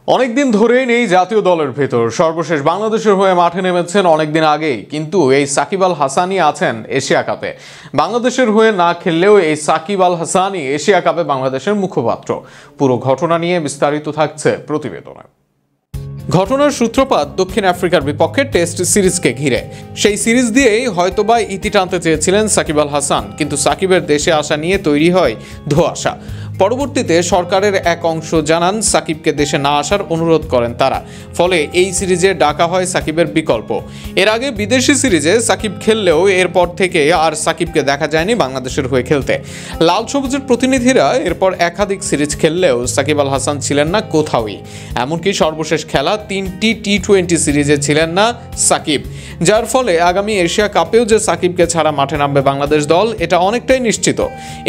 অনেকদিন ধরেই নেই জাতীয় দলের ভেতর। সর্বশেষ বাংলাদেশের হয়ে মাঠে নেমেছেন অনেকদিন আগেই, কিন্তু এই সাকিব আল হাসানই আছেন এশিয়া কাপে। বাংলাদেশের হয়ে না খেললেও এই সাকিব আল হাসানই এশিয়া কাপে বাংলাদেশের মুখপাত্র। পুরো ঘটনা নিয়ে বিস্তারিত থাকছে প্রতিবেদনে। ঘটনার সূত্রপাত দক্ষিণ আফ্রিকার বিপক্ষে টেস্ট সিরিজকে ঘিরে। সেই সিরিজ দিয়েই হয়তোবা ইতি টানতে চেয়েছিলেন সাকিব আল হাসান, কিন্তু সাকিবের দেশে আসা নিয়ে তৈরি হয় ধোঁয়াশা। পরবর্তীতে সরকারের এক অংশ জানান সাকিবকে দেশে না আসার অনুরোধ করেন তারা। ফলে এই সিরিজে ডাকা হয় সাকিবের বিকল্প। এর আগে বিদেশি সিরিজে সাকিব খেললেও এরপর থেকে আর সাকিবকে দেখা যায়নি বাংলাদেশের হয়ে খেলতে। লাল সবুজের প্রতিনিধিরা এরপর একাধিক সিরিজ খেললেও সাকিব আল হাসান ছিলেন না কোথাওই। এমনকি সর্বশেষ খেলা 3টি টি-20 সিরিজে ছিলেন না সাকিব, যার ফলে আগামী এশিয়া কাপেও যে সাকিবকে ছাড়া মাঠে নামবে বাংলাদেশ দল এটা অনেকটাই নিশ্চিত।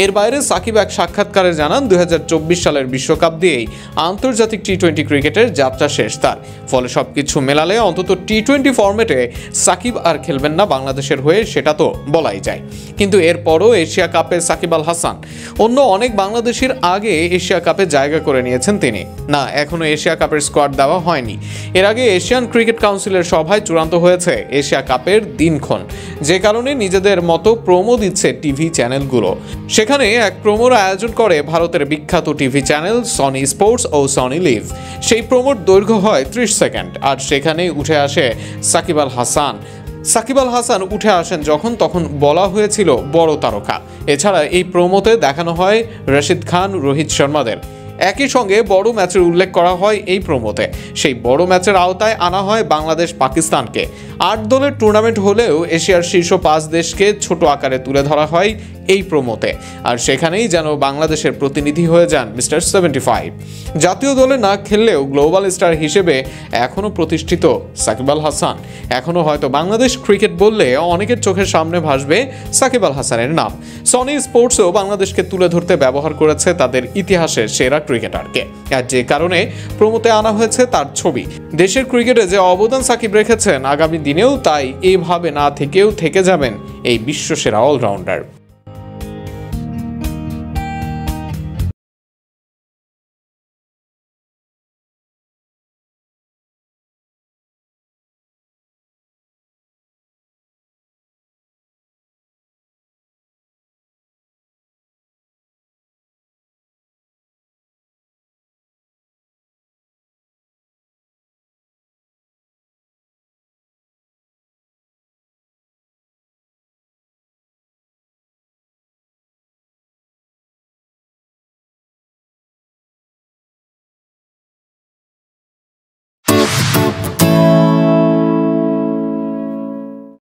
এর বাইরে সাকিব এক সাক্ষাৎকারে জানান 2024 সালের বিশ্বকাপ দিয়েই আন্তর্জাতিক টি-20 ক্রিকেটের যাত্রা শেষ তার। ফলে সবকিছু মেলালে অন্তত টি-20 ফরম্যাটে সাকিব আর খেলবেন না বাংলাদেশের হয়ে, সেটা তো বলাই যায়। কিন্তু এরপরও এশিয়া কাপে সাকিব আল হাসান অন্য অনেক বাংলাদেশির আগে এশিয়া কাপে জায়গা করে নিয়েছেন তিনি। না, এখনো এশিয়া কাপের স্কোয়াড দেওয়া হয়নি। এর আগে এশিয়ান ক্রিকেট কাউন্সিলের সভায় চূড়ান্ত হয়েছে এশিয়া কাপের দিনক্ষণ, যে কারণে নিজেদের মতো প্রোমো দিচ্ছে টিভি চ্যানেলগুলো। সেখানে এক প্রোমোর আয়োজন করে ভারতের বিখ্যাত টিভি চ্যানেল সনি স্পোর্টস ও সনি লিভ। সেই প্রোমোর দৈর্ঘ্য হয় 30 সেকেন্ড, আর সেখানেই উঠে আসে সাকিব আল হাসান। সাকিব আল হাসান উঠে আসেন যখন, তখন বলা হয়েছিল বড় তারকা। এছাড়া এই প্রোমোতে দেখানো হয় রশিদ খান, রোহিত শর্মাদের। একই সঙ্গে বড় ম্যাচের উল্লেখ করা হয় এই প্রোমোতে। সেই বড় ম্যাচের আওতায় আনা হয় বাংলাদেশ পাকিস্তানকে। 8 দলের টুর্নামেন্ট হলেও এশিয়ার শীর্ষ 5 দেশকে ছোট আকারে তুলে ধরা হয় এই প্রোমোতে। আর সেখানেই যেন বাংলাদেশের প্রতিনিধি হয়ে যান মিস্টার 75। জাতীয় দলে না খেললেও গ্লোবাল স্টার হিসেবে এখনও প্রতিষ্ঠিত সাকিব আল হাসান। এখনও হয়তো বাংলাদেশ ক্রিকেট বললে অনেকের চোখের সামনে ভাসবে সাকিব আল হাসানের নাম। সনি স্পোর্টসও বাংলাদেশকে তুলে ধরতে ব্যবহার করেছে তাদের ইতিহাসের সেরা ক্রিকেটারকে, আর যে কারণে প্রোমোতে আনা হয়েছে তার ছবি। দেশের ক্রিকেটে যে অবদান সাকিব রেখেছেন, আগামী দিনেও তাই এইভাবে না থেকেও থেকে যাবেন এই বিশ্বসেরা অলরাউন্ডার।